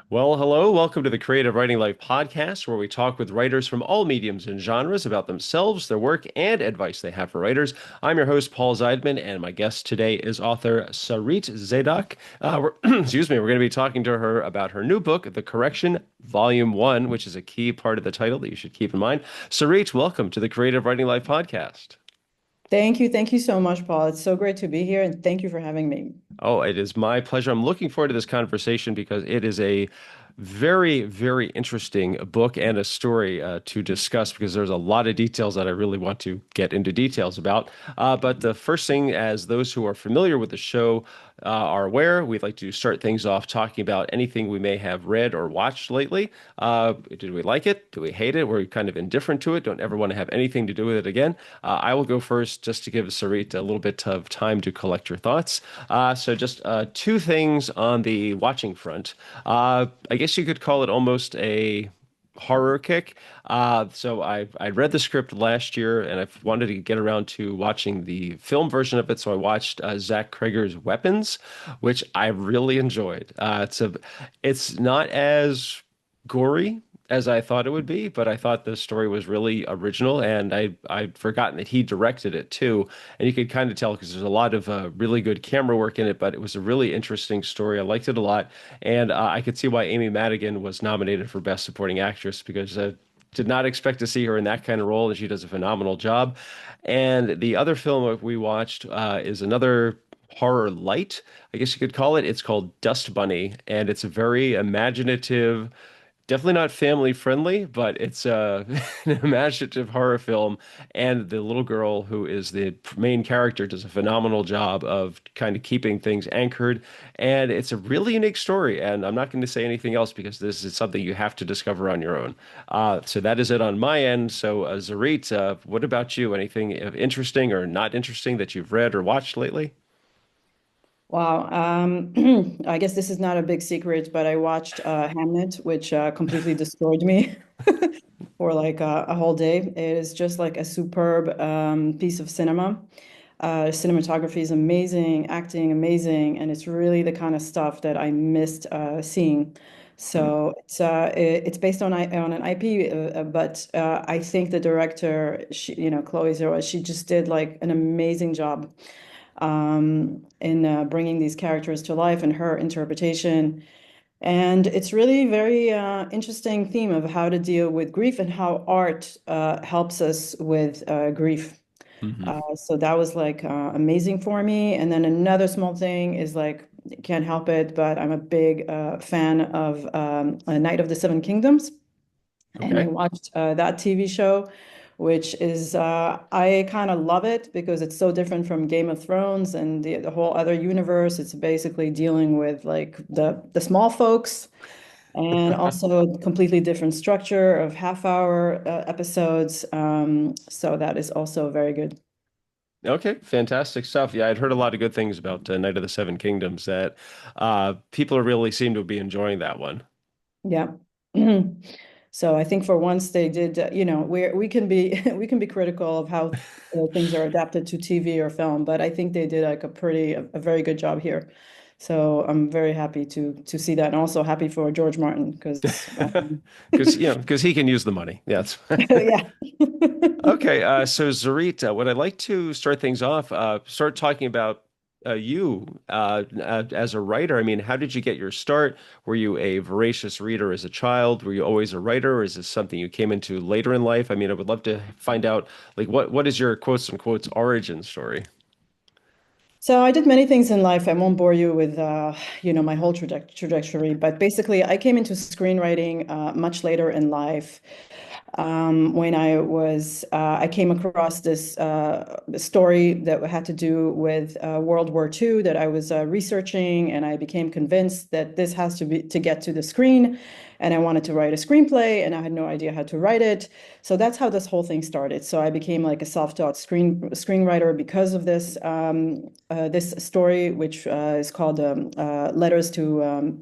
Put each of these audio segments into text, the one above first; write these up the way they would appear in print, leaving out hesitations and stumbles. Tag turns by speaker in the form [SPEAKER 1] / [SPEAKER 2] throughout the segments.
[SPEAKER 1] Well, hello. Welcome to the Creative Writing Life podcast, where we talk with writers from all mediums and genres about themselves, their work, and advice they have for writers. I'm your host, Paul Zeidman, and my guest today is author Sarit Zadok. Excuse me, we're going to be talking to her about her new book, The Correction, Volume 1, which is a key part of the title that you should keep in mind. Sarit, welcome to the Creative Writing Life podcast.
[SPEAKER 2] Thank you. Thank you so much, Paul. It's so great to be here, and thank you for having me.
[SPEAKER 1] Oh, it is my pleasure. I'm looking forward to this conversation because it is a very, very interesting book and a story to discuss because there's a lot of details that I really want to get into details about. But the first thing, as those who are familiar with the show are aware, we'd like to start things off talking about anything we may have read or watched lately. Did we like it? Do we hate it? We're kind of indifferent to it. Don't ever want to have anything to do with it again. I will go first just to give Sarit a little bit of time to collect your thoughts. So just two things on the watching front. I guess you could call it almost a horror kick. So I read the script last year, and I've wanted to get around to watching the film version of it. So I watched Zach Cregger's Weapons, which I really enjoyed. It's not as gory as I thought it would be, but I thought the story was really original, and I'd forgotten that he directed it too. And you could kind of tell because there's a lot of really good camera work in it, but it was a really interesting story. I liked it a lot, and I could see why Amy Madigan was nominated for Best Supporting Actress because did not expect to see her in that kind of role, and she does a phenomenal job. And the other film we watched is another horror light, I guess you could call it. It's called Dust Bunny, and it's a very imaginative. Definitely not family friendly, but it's an imaginative horror film. And the little girl who is the main character does a phenomenal job of kind of keeping things anchored. And it's a really unique story. And I'm not going to say anything else because this is something you have to discover on your own. So that is it on my end. So, Zarit, what about you? Anything interesting or not interesting that you've read or watched lately?
[SPEAKER 2] Wow. I guess this is not a big secret, but I watched Hamnet, which completely destroyed me for like a whole day. It is just like a superb piece of cinema. Cinematography is amazing, acting amazing, and it's really the kind of stuff that I missed seeing. So it's based on an IP, but I think the director, Chloe Zhao, she just did like an amazing job in bringing these characters to life and her interpretation. And it's really very interesting theme of how to deal with grief and how art helps us with grief.
[SPEAKER 1] Mm-hmm.
[SPEAKER 2] So that was like amazing for me. And then another small thing is like, can't help it, but I'm a big fan of A Night of the Seven Kingdoms. And I
[SPEAKER 1] Okay.
[SPEAKER 2] watched that TV show, which is, I kind of love it because it's so different from Game of Thrones and the whole other universe. It's basically dealing with like the small folks and also a completely different structure of half-hour episodes. So that is also very good.
[SPEAKER 1] Okay, fantastic stuff. Yeah, I'd heard a lot of good things about Night of the Seven Kingdoms that people really seem to be enjoying that one.
[SPEAKER 2] Yeah. So I think for once they did, we can be we can be critical of how things are adapted to TV or film, but I think they did like a very good job here. So I'm very happy to see that, and also happy for George Martin because
[SPEAKER 1] Because he can use the money. Yes.
[SPEAKER 2] yeah.
[SPEAKER 1] Okay, so Zarit, what I'd like to start things off, start talking about you as a writer. I mean, how did you get your start? Were you a voracious reader as a child? Were you always a writer, or is this something you came into later in life? I mean, I would love to find out, like, what is your quotes unquotes origin story?
[SPEAKER 2] So I did many things in life. I won't bore you with my whole trajectory, but basically I came into screenwriting much later in life. When I came across this story that had to do with World War II that I was researching, and I became convinced that this has to get to the screen, and I wanted to write a screenplay, and I had no idea how to write it. So that's how this whole thing started. So I became like a self-taught screenwriter because of this story, which is called Letters to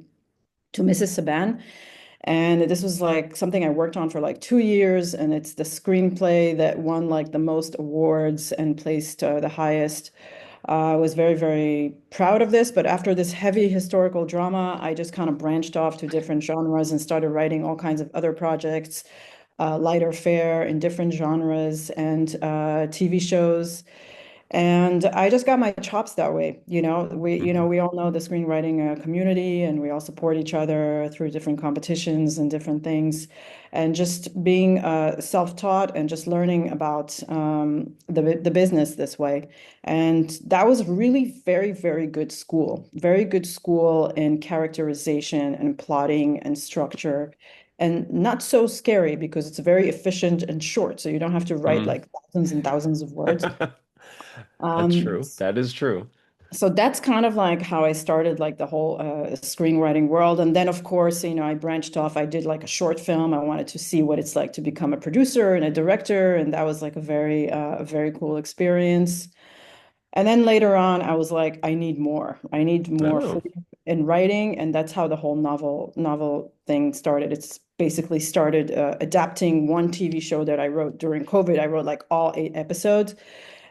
[SPEAKER 2] Mrs. Saban. And this was like something I worked on for like 2 years, and it's the screenplay that won like the most awards and placed the highest I was very, very proud of this, but after this heavy historical drama, I just kind of branched off to different genres and started writing all kinds of other projects, lighter fare in different genres and TV shows. And I just got my chops that way.
[SPEAKER 1] Hmm.
[SPEAKER 2] We all know the screenwriting community, and we all support each other through different competitions and different things. And just being self-taught and just learning about the business this way. And that was really very, very good school. Very good school in characterization and plotting and structure. And not so scary because it's very efficient and short. So you don't have to write
[SPEAKER 1] Hmm.
[SPEAKER 2] like thousands and thousands of words.
[SPEAKER 1] That's
[SPEAKER 2] Um,
[SPEAKER 1] true. That is true.
[SPEAKER 2] so that's kind of like how I started like the whole screenwriting world. And then of course, I branched off. I did like a short film. I wanted to see what it's like to become a producer and a director. And that was like a very cool experience. And then later on, I was like, I need more. I need more
[SPEAKER 1] Oh.
[SPEAKER 2] freedom in writing. And that's how the whole novel thing started. It's basically started adapting one TV show that I wrote during COVID. I wrote like all 8 episodes.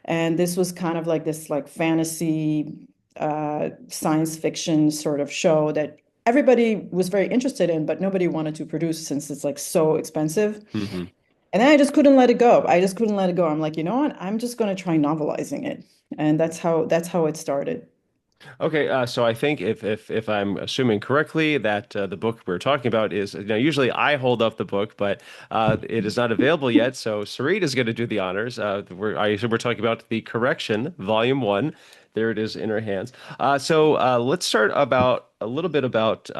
[SPEAKER 2] And this was kind of like this like fantasy science fiction sort of show that everybody was very interested in, but nobody wanted to produce since it's like so expensive.
[SPEAKER 1] Hmm.
[SPEAKER 2] And then I just couldn't let it go. I just couldn't let it go. I'm like, you know what? I'm just going to try novelizing it. And that's how it started.
[SPEAKER 1] Okay, so I think if I'm assuming correctly that the book we're talking about is, usually I hold up the book, but it is not available yet. So Sarit is going to do the honors. I assume we're talking about The Correction, Volume One. There it is in her hands. So let's start about a little bit about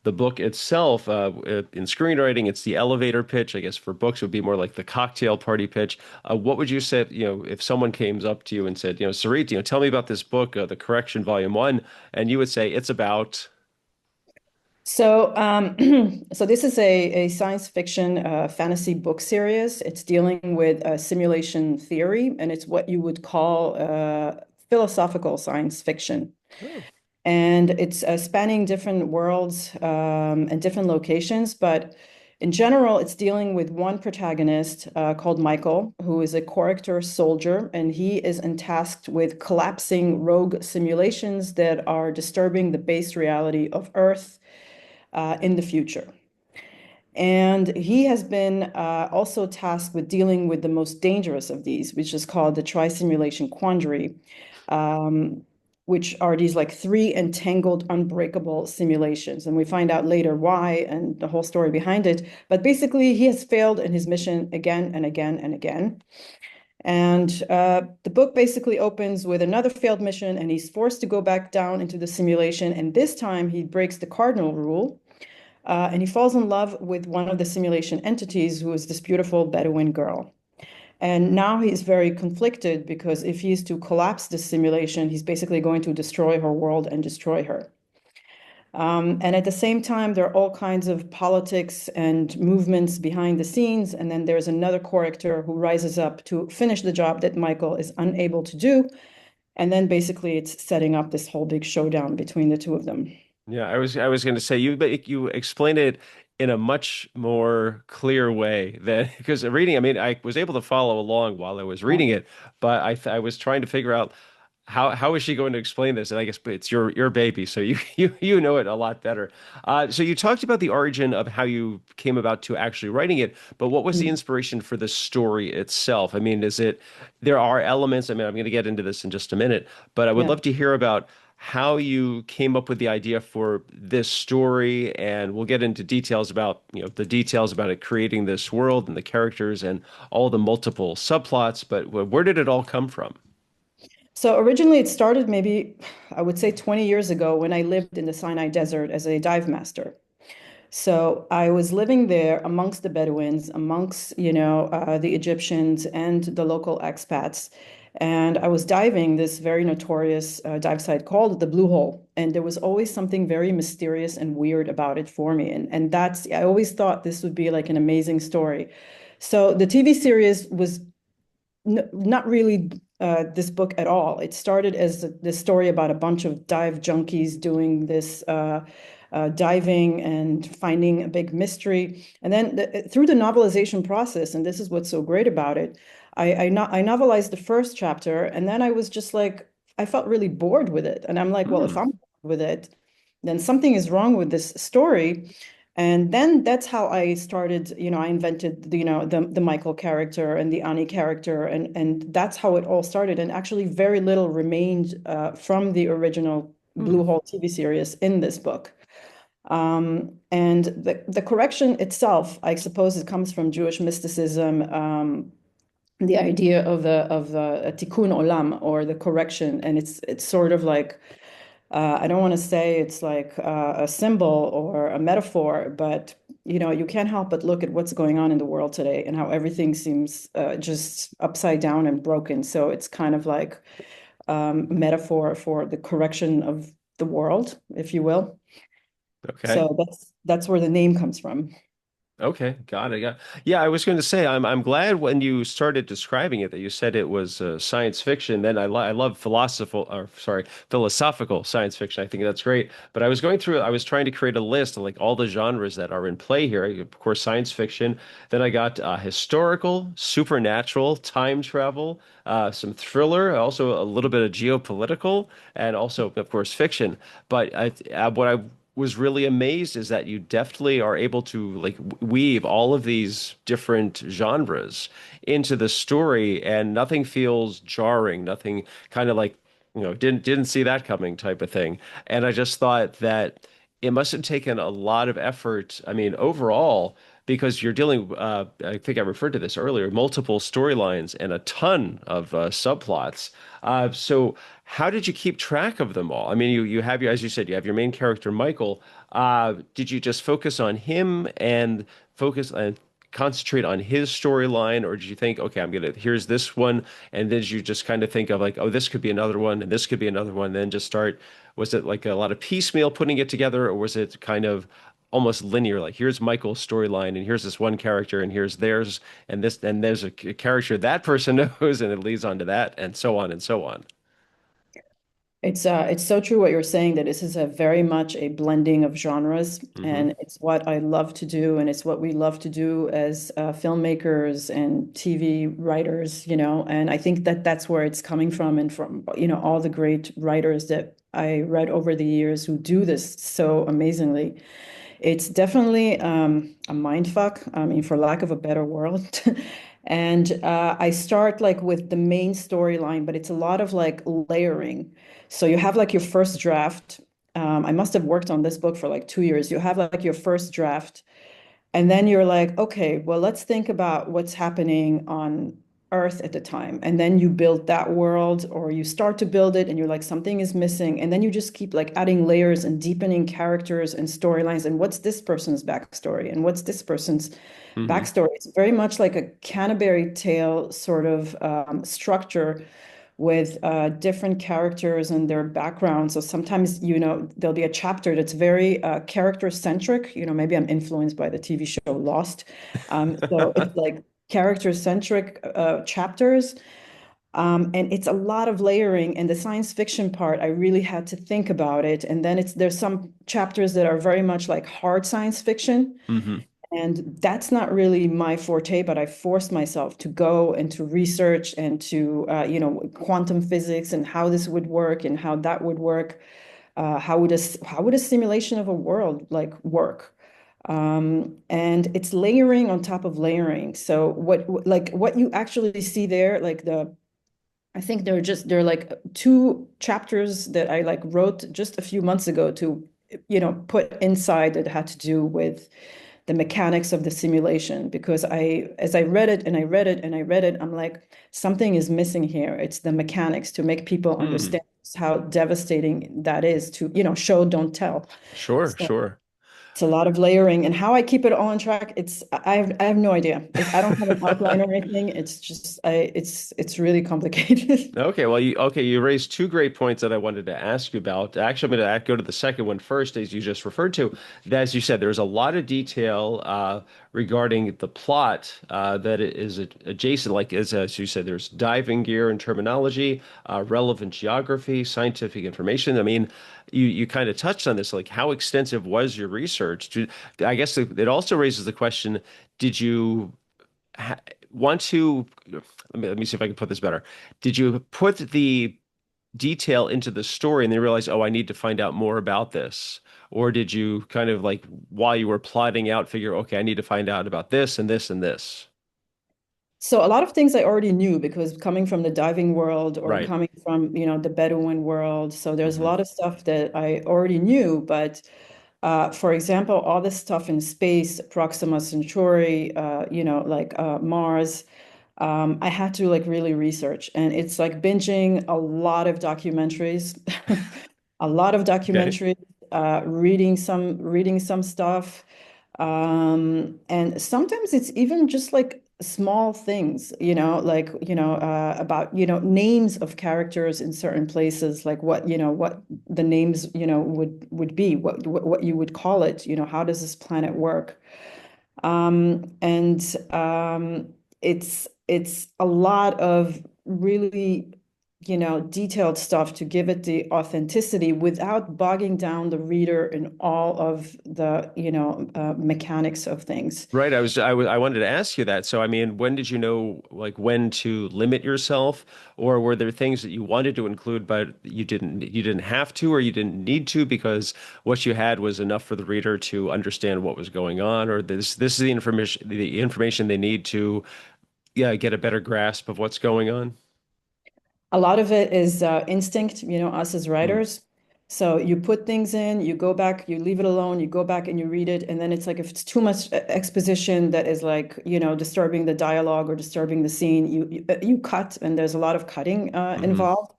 [SPEAKER 1] the book itself. In screenwriting, it's the elevator pitch. I guess for books, it would be more like the cocktail party pitch. What would you say, if someone came up to you and said, Sarit, tell me about this book, The Correction, Volume One, and you would say it's about.
[SPEAKER 2] So, so this is a science fiction fantasy book series. It's dealing with simulation theory, and it's what you would call philosophical science fiction.
[SPEAKER 1] Oh.
[SPEAKER 2] And it's spanning different worlds and different locations. But in general, it's dealing with one protagonist called Michael, who is a character soldier, and he is tasked with collapsing rogue simulations that are disturbing the base reality of Earth in the future. And he has been also tasked with dealing with the most dangerous of these, which is called the tri-simulation quandary, um, which are these like three entangled, unbreakable simulations. And we find out later why and the whole story behind it. But basically, he has failed in his mission again and again and again. And the book basically opens with another failed mission, and he's forced to go back down into the simulation. And this time, he breaks the cardinal rule and he falls in love with one of the simulation entities, who is this beautiful Bedouin girl. And now he's very conflicted because if he is to collapse this simulation, he's basically going to destroy her world and destroy her. And at the same time, there are all kinds of politics and movements behind the scenes. And then there's another character who rises up to finish the job that Michael is unable to do. And then basically, it's setting up this whole big showdown between the two of them.
[SPEAKER 1] Yeah, I was going to say you explained it in a much more clear way than because reading. I mean, I was able to follow along while I was reading it, but I was trying to figure out how is she going to explain this? And I guess it's your baby, so you know it a lot better. So you talked about the origin of how you came about to actually writing it, but what was the inspiration for the story itself? I mean, there are elements. I mean, I'm going to get into this in just a minute, but I would
[SPEAKER 2] Yeah.
[SPEAKER 1] love to hear about how you came up with the idea for this story, and we'll get into details about, the details about it creating this world and the characters and all the multiple subplots, but where did it all come from?
[SPEAKER 2] So originally it started maybe, I would say 20 years ago when I lived in the Sinai Desert as a dive master. So I was living there amongst the Bedouins, amongst, the Egyptians and the local expats. And I was diving this very notorious dive site called the Blue Hole. And there was always something very mysterious and weird about it for me. And I always thought this would be like an amazing story. So the TV series was not really this book at all. It started as this story about a bunch of dive junkies doing this diving and finding a big mystery. And then through the novelization process, and this is what's so great about it, I novelized the first chapter, and then I was just like, I felt really bored with it. And I'm like, well, if
[SPEAKER 1] Hmm.
[SPEAKER 2] I'm bored with it, then something is wrong with this story. And then that's how I started, I invented the Michael character and the Annie character, and that's how it all started. And actually very little remained from the original
[SPEAKER 1] Hmm.
[SPEAKER 2] Blue Hole TV series in this book. And the correction itself, I suppose it comes from Jewish mysticism, the idea of the tikkun olam, or the correction, and it's sort of like, I don't want to say it's like a symbol or a metaphor, but you can't help but look at what's going on in the world today and how everything seems just upside down and broken. So it's kind of like metaphor for the correction of the world, if you will.
[SPEAKER 1] Okay.
[SPEAKER 2] So that's where the name comes from.
[SPEAKER 1] Okay, got it. Yeah, I was going to say I'm glad when you started describing it that you said it was science fiction. Then I love philosophical science fiction. I think that's great. But I was trying to create a list of like all the genres that are in play here. Of course, science fiction. Then I got historical, supernatural, time travel, some thriller, also a little bit of geopolitical, and also of course fiction. But what I was really amazed is that you deftly are able to like weave all of these different genres into the story, and nothing feels jarring, nothing kind of like, didn't see that coming type of thing. And I just thought that it must have taken a lot of effort. I mean, overall, because you're dealing, I think I referred to this earlier, multiple storylines and a ton of subplots. So how did you keep track of them all? I mean, you have your, as you said, you have your main character, Michael. Did you just focus on him and focus and concentrate on his storyline, or did you think, okay, here's this one, and then did you just kind of think of like, oh, this could be another one, and this could be another one, and then just start, was it like a lot of piecemeal putting it together, or was it kind of almost linear, like here's Michael's storyline, and here's this one character, and here's theirs, and this, and there's a character that person knows, and it leads on to that, and so on and so on.
[SPEAKER 2] It's so true what you're saying, that this is a very much a blending of genres,
[SPEAKER 1] Hmm.
[SPEAKER 2] and it's what I love to do, and it's what we love to do as filmmakers and TV writers, and I think that that's where it's coming from, and from, all the great writers that I read over the years who do this so amazingly. It's definitely a mind fuck, I mean, for lack of a better word. And I start like with the main storyline, but it's a lot of like layering. So you have like your first draft. I must have worked on this book for like 2 years. You have like your first draft, and then you're like, okay, well, let's think about what's happening on Earth at the time. And then you build that world, or you start to build it, and you're like, something is missing. And then you just keep like adding layers and deepening characters and storylines. And what's this person's backstory? And what's this person's
[SPEAKER 1] Hmm.
[SPEAKER 2] backstory? It's very much like a Canterbury Tale sort of structure, with different characters and their backgrounds. So sometimes, there'll be a chapter that's very character centric. Maybe I'm influenced by the TV show Lost. So it's like character centric chapters. And it's a lot of layering. And the science fiction part, I really had to think about it. And then there's some chapters that are very much like hard science fiction.
[SPEAKER 1] Hmm.
[SPEAKER 2] And that's not really my forte, but I forced myself to go and to research and to, quantum physics and how this would work and how that would work. How would a simulation of a world like work? And it's layering on top of layering. So what you actually see there, like I think there are like two chapters that I like wrote just a few months ago to, put inside, that had to do with the mechanics of the simulation, because as I read it and I read it and I read it, I'm like, something is missing here. It's the mechanics to make people
[SPEAKER 1] Hmm.
[SPEAKER 2] understand how devastating that is to, show, don't tell.
[SPEAKER 1] Sure,
[SPEAKER 2] So
[SPEAKER 1] sure.
[SPEAKER 2] it's a lot of layering, and how I keep it all on track. I have no idea. I don't have an outline or anything. It's just it's really complicated.
[SPEAKER 1] Okay, well, you raised two great points that I wanted to ask you about. Actually, I'm going to go to the second one first, as you just referred to. As you said, there's a lot of detail regarding the plot that is adjacent. Like as you said, there's diving gear and terminology, relevant geography, scientific information. I mean, you kind of touched on this. Like, how extensive was your research? I guess it also raises the question: did you want to let me see if I can put this better. Did you put the detail into the story and then realize, oh, I need to find out more about this? Or did you kind of like while you were plotting out, figure, okay, I need to find out about this and this and this?
[SPEAKER 2] So a lot of things I already knew because coming from the diving world or
[SPEAKER 1] Right.
[SPEAKER 2] coming from, the Bedouin world. So there's a
[SPEAKER 1] Hmm.
[SPEAKER 2] lot of stuff that I already knew, but for example, all this stuff in space, Proxima Centauri, like Mars, I had to like really research, and it's like binging a lot of documentaries, a lot of
[SPEAKER 1] Okay.
[SPEAKER 2] documentaries, reading some stuff, and sometimes it's even just like small things, like about names of characters in certain places, like what the names would be, what you would call it, how does this planet work? And it's a lot of really, detailed stuff to give it the authenticity without bogging down the reader in all of the, mechanics of things.
[SPEAKER 1] Right. I wanted to ask you that. So, I mean, when did you know, like, when to limit yourself, or were there things that you wanted to include, but you didn't have to, or you didn't need to because what you had was enough for the reader to understand what was going on, or this is the information they need to, yeah, get a better grasp of what's going on?
[SPEAKER 2] A lot of it is instinct, us as
[SPEAKER 1] Hmm.
[SPEAKER 2] writers. So you put things in, you go back, you leave it alone, you go back and you read it. And then it's like if it's too much exposition that is like, disturbing the dialogue or disturbing the scene, you cut, and there's a lot of cutting
[SPEAKER 1] Hmm.
[SPEAKER 2] involved.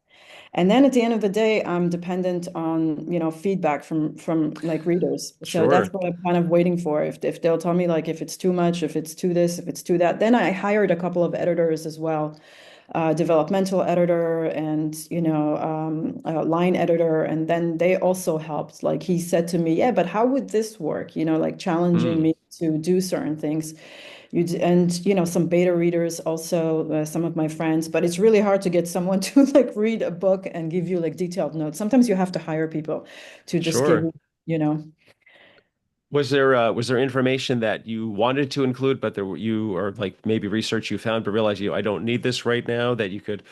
[SPEAKER 2] And then at the end of the day, I'm dependent on, feedback from like readers. So that's
[SPEAKER 1] Sure.
[SPEAKER 2] what I'm kind of waiting for. If they'll tell me like if it's too much, if it's too this, if it's too that, then I hired a couple of editors as well, developmental editor and a line editor, and then they also helped. Like he said to me, yeah, but how would this work, like challenging
[SPEAKER 1] Hmm.
[SPEAKER 2] me to do certain things. And some beta readers also, some of my friends, but it's really hard to get someone to like read a book and give you like detailed notes. Sometimes you have to hire people to just give
[SPEAKER 1] Sure.
[SPEAKER 2] you, you know
[SPEAKER 1] Was there information that you wanted to include, but you or like maybe research you found, but realized I don't need this right now, that you could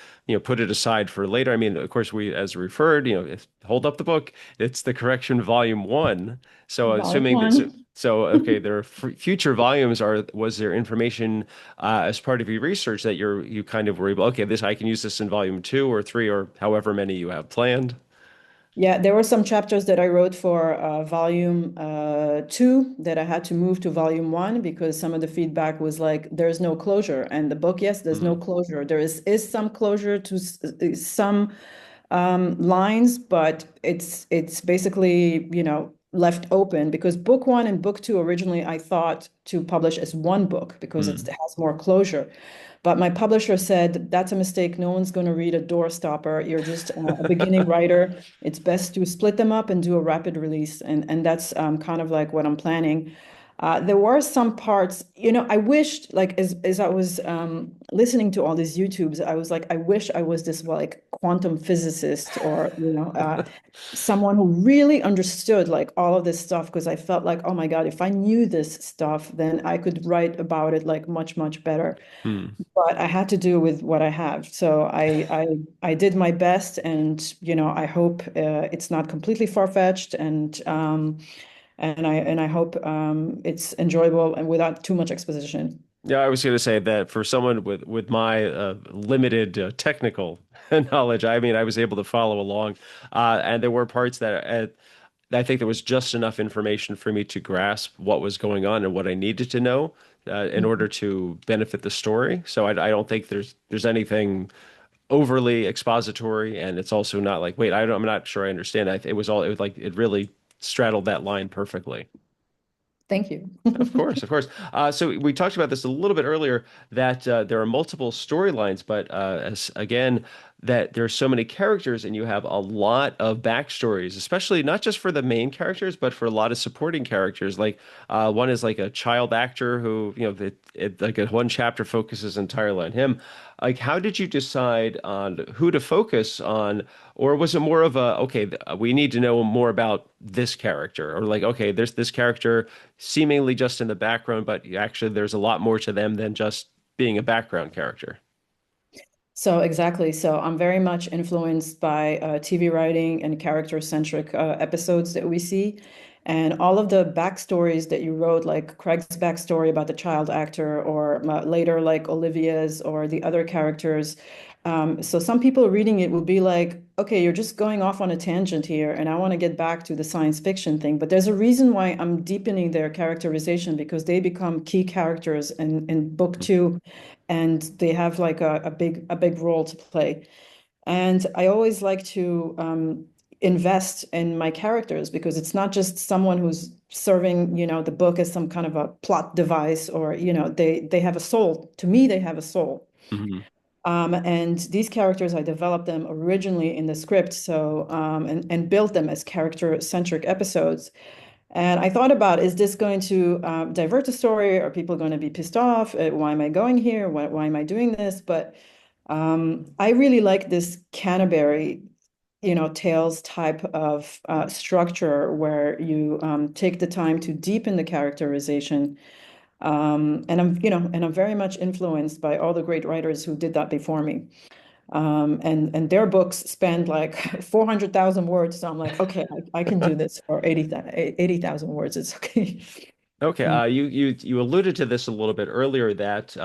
[SPEAKER 1] put it aside for later? I mean, of course, we as referred, hold up the book. It's the correction volume one. So
[SPEAKER 2] volume
[SPEAKER 1] assuming that
[SPEAKER 2] one.
[SPEAKER 1] okay, there are future volumes. Was there information as part of your research that you kind of were able, okay, this I can use this in volume two or three or however many you have planned?
[SPEAKER 2] Yeah, there were some chapters that I wrote for volume two that I had to move to volume one because some of the feedback was like, there's no closure. And the book, yes, there's no
[SPEAKER 1] Hmm.
[SPEAKER 2] closure. There is some closure to some lines, but it's basically, left open because book one and book two originally I thought to publish as one book because it
[SPEAKER 1] Hmm.
[SPEAKER 2] has more closure. But my publisher said, that's a mistake. No one's going to read a doorstopper. You're just a beginning writer. It's best to split them up and do a rapid release. And that's kind of like what I'm planning. There were some parts, I wished, like, as I was listening to all these YouTubes, I was like, I wish I was this like quantum physicist or, someone who really understood like all of this stuff because I felt like, oh my God, if I knew this stuff, then I could write about it like much, much better.
[SPEAKER 1] Hmm.
[SPEAKER 2] But I had to do with what I have. So I did my best, and I hope it's not completely far-fetched, and I hope it's enjoyable and without too much exposition.
[SPEAKER 1] Yeah, I was going to say that for someone with my limited technical knowledge, I mean, I was able to follow along, and there were parts that I think there was just enough information for me to grasp what was going on and what I needed to know in order to benefit the story. So I don't think there's anything overly expository, and it's also not like, wait, I'm not sure I understand. It was like it really straddled that line perfectly.
[SPEAKER 2] Thank you.
[SPEAKER 1] Of course, of course. So we talked about this a little bit earlier that there are multiple storylines, but again, that there are so many characters and you have a lot of backstories, especially not just for the main characters, but for a lot of supporting characters. Like one is like a child actor who, like one chapter focuses entirely on him. Like, how did you decide on who to focus on, or was it more of a, okay, we need to know more about this character, or like, okay, there's this character seemingly just in the background, but actually there's a lot more to them than just being a background character.
[SPEAKER 2] So exactly. So I'm very much influenced by TV writing and character-centric episodes that we see. And all of the backstories that you wrote, like Craig's backstory about the child actor, or later like Olivia's or the other characters. So some people reading it will be like, okay, you're just going off on a tangent here, and I want to get back to the science fiction thing. But there's a reason why I'm deepening their characterization because they become key characters in book two, and they have like a big role to play. And I always like to invest in my characters because it's not just someone who's serving, the book as some kind of a plot device, or, they have a soul. To me, they have a soul.
[SPEAKER 1] Hmm.
[SPEAKER 2] And these characters, I developed them originally in the script, so and built them as character-centric episodes. And I thought about, is this going to divert the story? Are people going to be pissed off? Why am I going here? Why am I doing this? But I really like this Canterbury, Tales type of structure where you take the time to deepen the characterization. And I'm very much influenced by all the great writers who did that before me. And their books spend like 400,000 words. So I'm like, okay, I can do this for 80,000 words. It's okay.
[SPEAKER 1] Okay,
[SPEAKER 2] Mm.
[SPEAKER 1] you alluded to this a little bit earlier that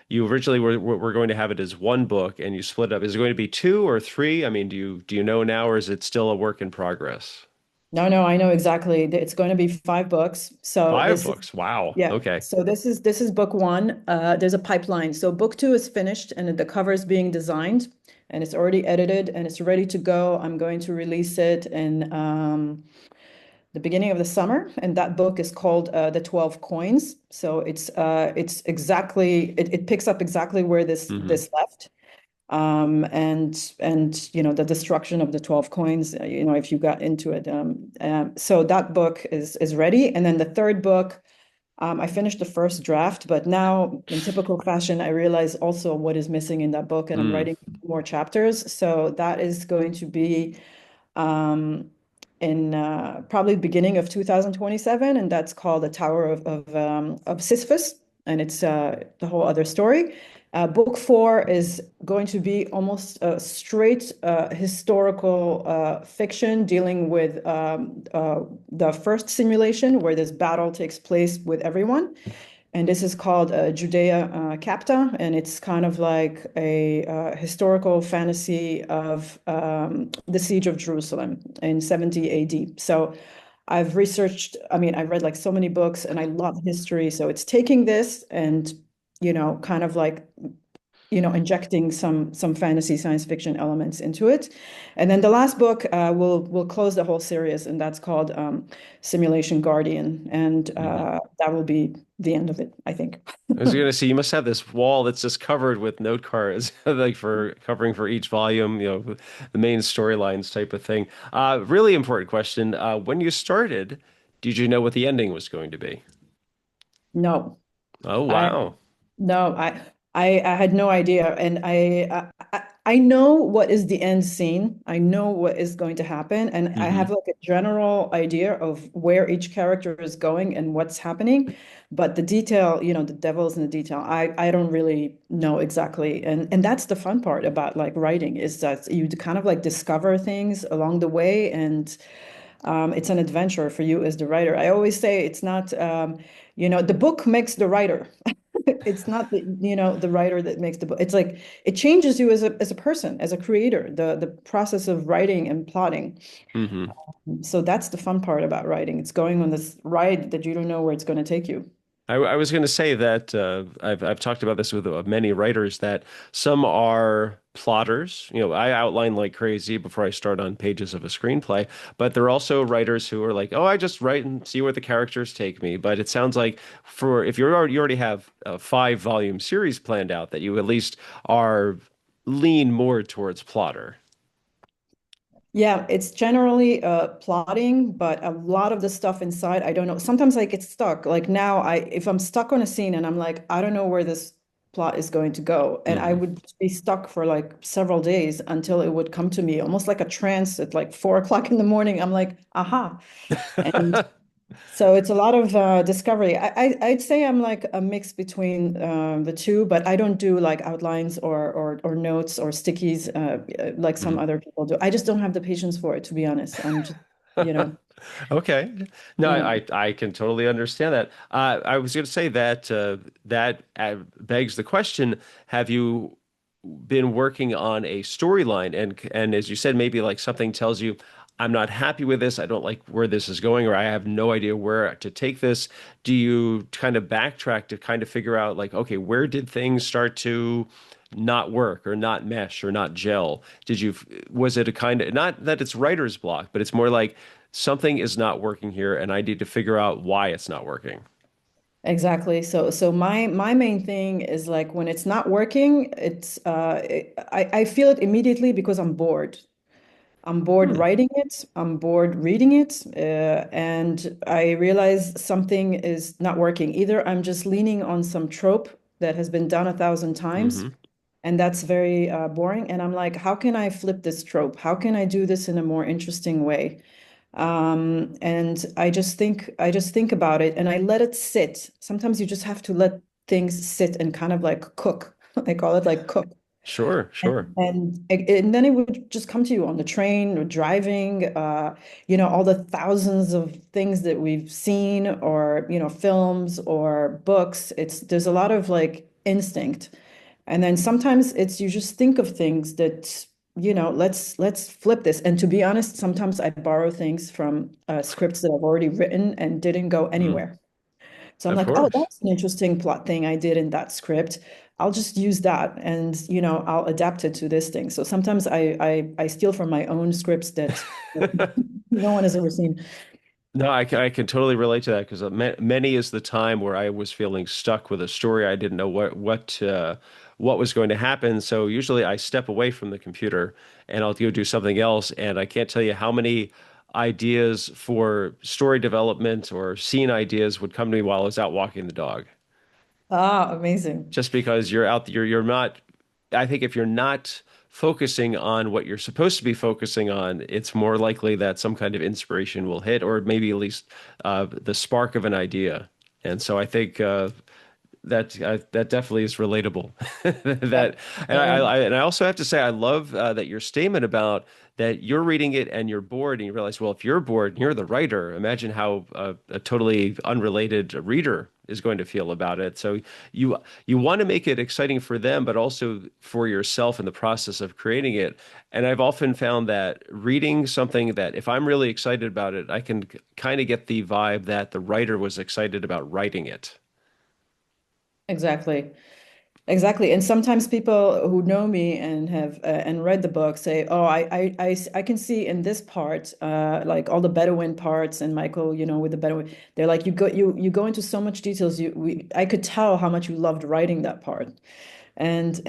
[SPEAKER 1] you originally were going to have it as one book and you split up. Is it going to be two or three? I mean, do you know now, or is it still a work in progress?
[SPEAKER 2] No, no, I know exactly. It's going to be 5 books. So
[SPEAKER 1] Five
[SPEAKER 2] this is,
[SPEAKER 1] books. Wow.
[SPEAKER 2] yeah.
[SPEAKER 1] Okay.
[SPEAKER 2] So this is book one. There's a pipeline. So book two is finished and the cover is being designed and it's already edited and it's ready to go. I'm going to release it in the beginning of the summer, and that book is called The 12 Coins. So it's exactly it picks up exactly where this
[SPEAKER 1] Hmm.
[SPEAKER 2] this left. And the destruction of the 12 coins, if you got into it. So that book is ready. And then the third book, I finished the first draft, but now in typical fashion, I realize also what is missing in that book, and I'm
[SPEAKER 1] Mm.
[SPEAKER 2] writing more chapters. So that is going to be um, in probably the beginning of 2027, and that's called the Tower of Sisyphus, and it's the whole other story. Book four is going to be almost a straight historical fiction dealing with the first simulation where this battle takes place with everyone. And this is called Judea Capta, and it's kind of like a historical fantasy of the siege of Jerusalem in 70 AD. So I've researched, I mean, I've read like so many books and I love history. So it's taking this and, kind of like injecting some fantasy science fiction elements into it. And then the last book will close the whole series, and that's called Simulation Guardian, and
[SPEAKER 1] Hmm.
[SPEAKER 2] that will be the end of it, I think.
[SPEAKER 1] I was gonna say you must have this wall that's just covered with note cards, like for covering for each volume, the main storylines type of thing. Really important question. When you started, did you know what the ending was going to be?
[SPEAKER 2] No,
[SPEAKER 1] Oh,
[SPEAKER 2] I
[SPEAKER 1] wow.
[SPEAKER 2] No, I had no idea, and I know what is the end scene. I know what is going to happen, and I have
[SPEAKER 1] Hmm.
[SPEAKER 2] like a general idea of where each character is going and what's happening. But the detail, the devil's in the detail. I don't really know exactly, and that's the fun part about like writing is that you kind of like discover things along the way, and it's an adventure for you as the writer. I always say it's not, the book makes the writer. It's not the writer that makes the book. It's like it changes you as a person, as a creator, the process of writing and plotting.
[SPEAKER 1] Hmm.
[SPEAKER 2] So that's the fun part about writing. It's going on this ride that you don't know where it's going to take you.
[SPEAKER 1] I was going to say that I've talked about this with many writers that some are plotters. I outline like crazy before I start on pages of a screenplay, but there are also writers who are like, oh, I just write and see where the characters take me. But it sounds like for if you already have a 5 volume series planned out, that you at least are lean more towards plotter.
[SPEAKER 2] Yeah, it's generally plotting, but a lot of the stuff inside, I don't know. Sometimes I get stuck. Like now, if I'm stuck on a scene and I'm like, I don't know where this plot is going to go, and I
[SPEAKER 1] Hmm.
[SPEAKER 2] would be stuck for like several days until it would come to me, almost like a trance at like 4 o'clock in the morning. I'm like, aha. So it's a lot of discovery. I'd say I'm like a mix between the two, but I don't do like outlines or notes or stickies like some
[SPEAKER 1] Mhm.
[SPEAKER 2] other people do. I just don't have the patience for it, to be honest. I'm just, you know,
[SPEAKER 1] Okay. No,
[SPEAKER 2] yeah.
[SPEAKER 1] I can totally understand that. I was going to say that that begs the question, have you been working on a storyline and as you said, maybe like something tells you, I'm not happy with this, I don't like where this is going, or I have no idea where to take this. Do you kind of backtrack to kind of figure out like, okay, where did things start to not work or not mesh or not gel? Was it a kind of, not that it's writer's block, but it's more like something is not working here and I need to figure out why it's not working.
[SPEAKER 2] Exactly. So my main thing is like when it's not working, I feel it immediately because I'm bored. I'm bored
[SPEAKER 1] Hmm.
[SPEAKER 2] writing it. I'm bored reading it. And I realize something is not working. Either I'm just leaning on some trope that has been done 1,000 times,
[SPEAKER 1] Hmm.
[SPEAKER 2] and that's very boring. And I'm like, how can I flip this trope? How can I do this in a more interesting way? And I just think about it and I let it sit. Sometimes you just have to let things sit and kind of like cook. I call it like cook.
[SPEAKER 1] Sure,
[SPEAKER 2] And,
[SPEAKER 1] sure.
[SPEAKER 2] and then it would just come to you on the train or driving, all the thousands of things that we've seen or, films or books. There's a lot of like instinct. And then sometimes it's you just think of things that, let's flip this. And to be honest, sometimes I borrow things from scripts that I've already written and didn't go
[SPEAKER 1] Mm,
[SPEAKER 2] anywhere. So I'm
[SPEAKER 1] of
[SPEAKER 2] like, oh,
[SPEAKER 1] course.
[SPEAKER 2] that's an interesting plot thing I did in that script. I'll just use that and, I'll adapt it to this thing. So sometimes I steal from my own scripts that no one has ever seen.
[SPEAKER 1] No, I can totally relate to that because many is the time where I was feeling stuck with a story. I didn't know what was going to happen. So usually I step away from the computer and I'll go do something else. And I can't tell you how many ideas for story development or scene ideas would come to me while I was out walking the dog.
[SPEAKER 2] Ah, amazing.
[SPEAKER 1] Just because you're not, I think if you're not focusing on what you're supposed to be focusing on, it's more likely that some kind of inspiration will hit, or maybe at least the spark of an idea. And so I think that definitely is relatable.
[SPEAKER 2] Yeah.
[SPEAKER 1] That
[SPEAKER 2] Yeah.
[SPEAKER 1] and I also have to say I love that your statement about that you're reading it and you're bored and you realize, well, if you're bored and you're the writer, imagine how a totally unrelated reader is going to feel about it. So you you want to make it exciting for them, but also for yourself in the process of creating it. And I've often found that reading something that if I'm really excited about it, I can kind of get the vibe that the writer was excited about writing it.
[SPEAKER 2] Exactly. Exactly. And sometimes people who know me and have and read the book say, "Oh, I can see in this part, like all the Bedouin parts and Michael, with the Bedouin." They're like, "You go into so much details. I could tell how much you loved writing that part." And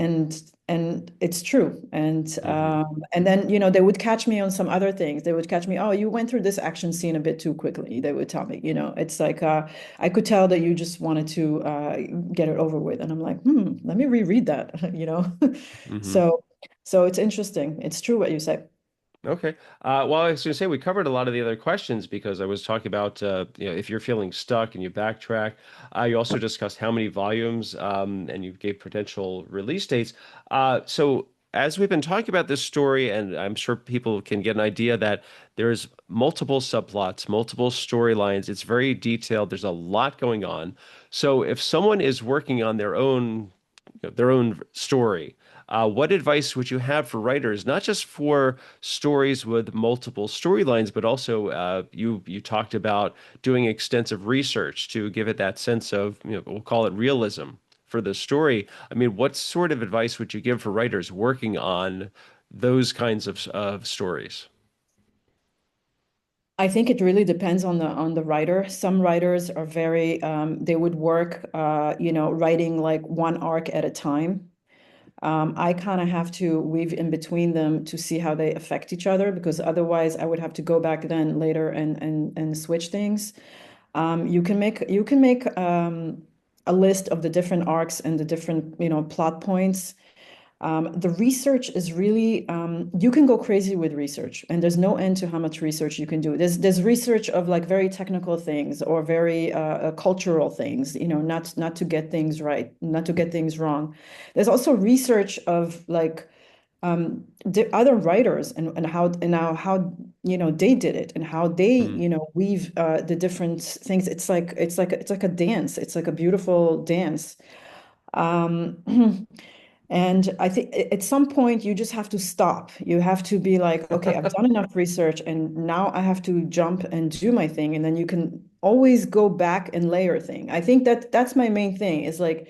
[SPEAKER 2] it's true.
[SPEAKER 1] Hmm.
[SPEAKER 2] And then, they would catch me on some other things. They would catch me, "Oh, you went through this action scene a bit too quickly." They would tell me, it's like I could tell that you just wanted to get it over with. And I'm like, let me reread that,
[SPEAKER 1] Hmm.
[SPEAKER 2] So so it's interesting. It's true what you say.
[SPEAKER 1] Okay. Well, I was going to say we covered a lot of the other questions because I was talking about if you're feeling stuck and you backtrack. You also discussed how many volumes and you gave potential release dates. So as we've been talking about this story, and I'm sure people can get an idea that there's multiple subplots, multiple storylines. It's very detailed. There's a lot going on. So if someone is working on their own story. What advice would you have for writers, not just for stories with multiple storylines, but also you talked about doing extensive research to give it that sense of, we'll call it realism for the story. I mean, what sort of advice would you give for writers working on those kinds of stories?
[SPEAKER 2] I think it really depends on the writer. Some writers are very they would work writing like one arc at a time. I kind of have to weave in between them to see how they affect each other because otherwise I would have to go back then later and switch things. You can make a list of the different arcs and the different plot points. The research is really, you can go crazy with research, and there's no end to how much research you can do. There's research of like very technical things or very cultural things, not to get things right, not to get things wrong. There's also research of like the other writers and how they did it and how they
[SPEAKER 1] Hmm.
[SPEAKER 2] weave the different things. It's like a dance. It's like a beautiful dance. Um, And I think at some point you just have to stop. You have to be like, okay, I've done enough research and now I have to jump and do my thing. And then you can always go back and layer thing. I think that's my main thing is like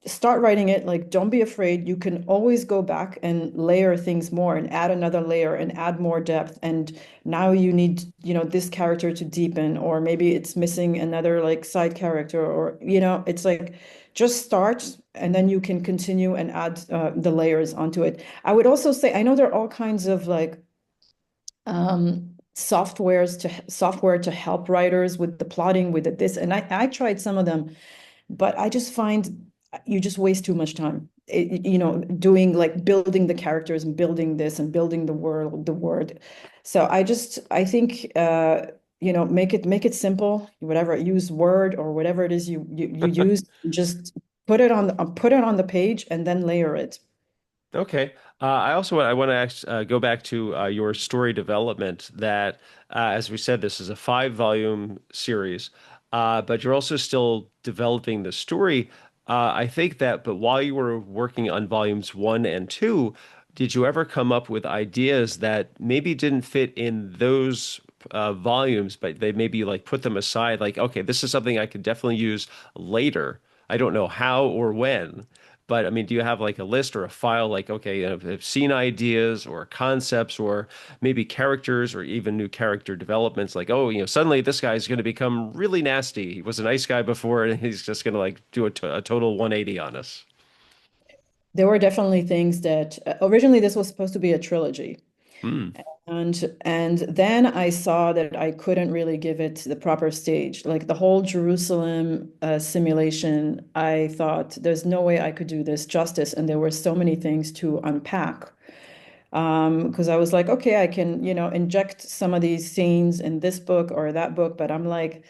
[SPEAKER 2] start writing it, like don't be afraid. You can always go back and layer things more and add another layer and add more depth. And now you need, this character to deepen, or maybe it's missing another like side character, or it's like just start and then you can continue and add the layers onto it. I would also say I know there are all kinds of like software to help writers with the plotting, with the this, and I tried some of them, but I just find you just waste too much time. Doing like building the characters and building this and building the world, the word. So I think make it simple. Whatever, use Word or whatever it is you use. Just put it on the page and then layer it.
[SPEAKER 1] Okay. I want to go back to your story development. That, as we said, this is a five-volume series, but you're also still developing the story. I think that, but while you were working on volumes one and two, did you ever come up with ideas that maybe didn't fit in those volumes, but they maybe like put them aside? Like, okay, this is something I could definitely use later. I don't know how or when. But I mean, do you have like a list or a file like, okay, I've seen ideas or concepts or maybe characters or even new character developments like, oh, suddenly this guy's going to become really nasty. He was a nice guy before and he's just going to like do a total 180 on us.
[SPEAKER 2] There were definitely things that originally this was supposed to be a trilogy.
[SPEAKER 1] Hmm.
[SPEAKER 2] And then I saw that I couldn't really give it the proper stage. Like the whole Jerusalem simulation, I thought there's no way I could do this justice. And there were so many things to unpack. Because I was like, okay, I can, inject some of these scenes in this book or that book, but I'm like,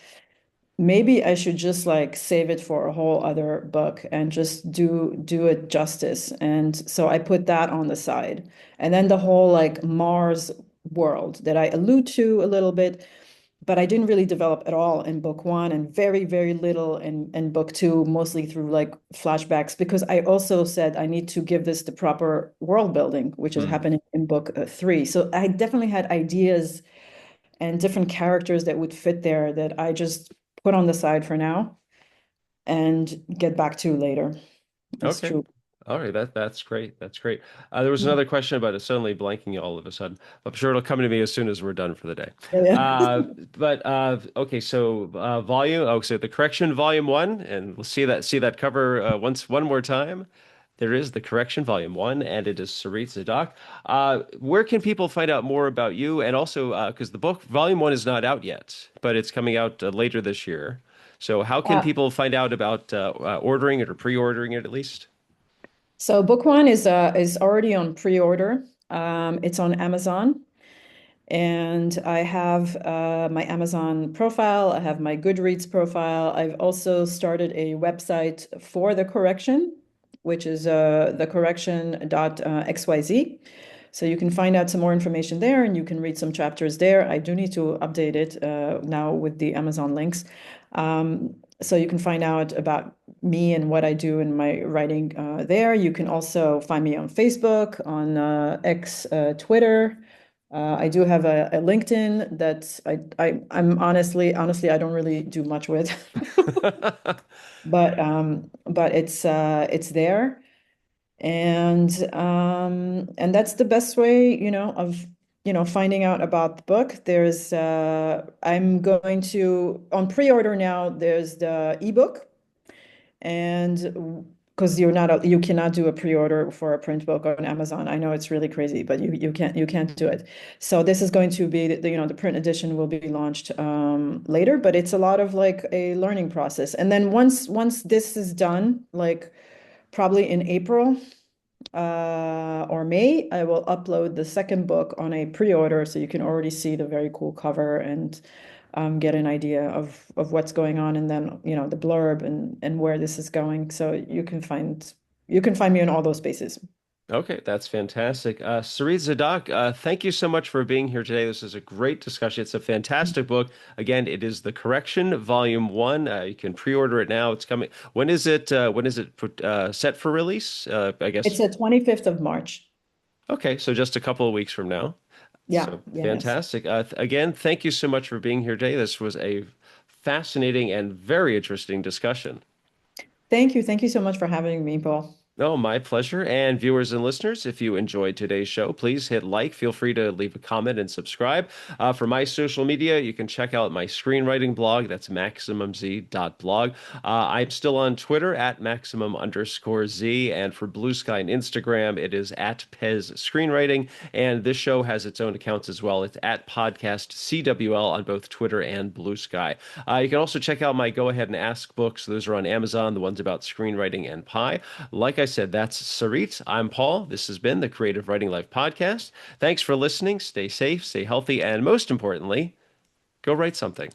[SPEAKER 2] maybe I should just like save it for a whole other book and just do it justice. And so I put that on the side. And then the whole like Mars world that I allude to a little bit, but I didn't really develop at all in book one and very, very little in book two, mostly through like flashbacks, because I also said I need to give this the proper world building, which is
[SPEAKER 1] Hmm.
[SPEAKER 2] happening in book three. So I definitely had ideas and different characters that would fit there that I just put on the side for now and get back to later. It's
[SPEAKER 1] Okay.
[SPEAKER 2] true.
[SPEAKER 1] All right, that's great. That's great. There was another question about it suddenly blanking all of a sudden. I'm sure it'll come to me as soon as we're done for the day.
[SPEAKER 2] Yeah.
[SPEAKER 1] Uh, but okay, so volume. Oh, so the correction, volume one, and we'll see that cover one more time. There is the correction, volume one, and it is Sarit Zadok. Where can people find out more about you? And also, because the book, volume one, is not out yet, but it's coming out later this year. So, how can
[SPEAKER 2] Uh,
[SPEAKER 1] people find out about ordering it or pre-ordering it at least?
[SPEAKER 2] so book one is already on pre-order. It's on Amazon. And I have my Amazon profile. I have my Goodreads profile. I've also started a website for the correction, which is thecorrection.xyz. So you can find out some more information there and you can read some chapters there. I do need to update it now with the Amazon links. So you can find out about me and what I do in my writing there. You can also find me on Facebook, on X, Twitter. I do have a LinkedIn that I'm honestly I don't really do much with, but it's there, and that's the best way of finding out about the book. I'm going to on pre-order now. There's the ebook, and because you cannot do a pre-order for a print book on Amazon. I know it's really crazy, but you can't do it. So this is going to be the print edition will be launched later, but it's a lot of like a learning process. And then once this is done, like probably in April, or May, I will upload the second book on a pre-order so you can already see the very cool cover and get an idea of what's going on, and then the blurb and where this is going. So you can find me in all those spaces.
[SPEAKER 1] Okay, that's fantastic. Sarit Zadok, thank you so much for being here today. This is a great discussion. It's a fantastic book. Again, it is The Correction, Volume 1. You can pre-order it now. It's coming. When is it set for release? I
[SPEAKER 2] It's
[SPEAKER 1] guess.
[SPEAKER 2] the 25th of March.
[SPEAKER 1] Okay, so just a couple of weeks from now.
[SPEAKER 2] Yeah,
[SPEAKER 1] So
[SPEAKER 2] yeah, yes.
[SPEAKER 1] fantastic. Again, thank you so much for being here today. This was a fascinating and very interesting discussion.
[SPEAKER 2] Thank you. Thank you so much for having me, Paul.
[SPEAKER 1] Oh, my pleasure. And viewers and listeners, if you enjoyed today's show, please hit like. Feel free to leave a comment and subscribe. For my social media, you can check out my screenwriting blog. That's maximumz.blog. I'm still on Twitter at maximum_Z. And for Blue Sky and Instagram, it is at Pez Screenwriting. And this show has its own accounts as well. It's at Podcast CWL on both Twitter and Blue Sky. You can also check out my Go Ahead and Ask books. Those are on Amazon, the ones about screenwriting and pie. Like I said, that's Sarit. I'm Paul. This has been the Creative Writing Life podcast. Thanks for listening. Stay safe, stay healthy, and most importantly, go write something.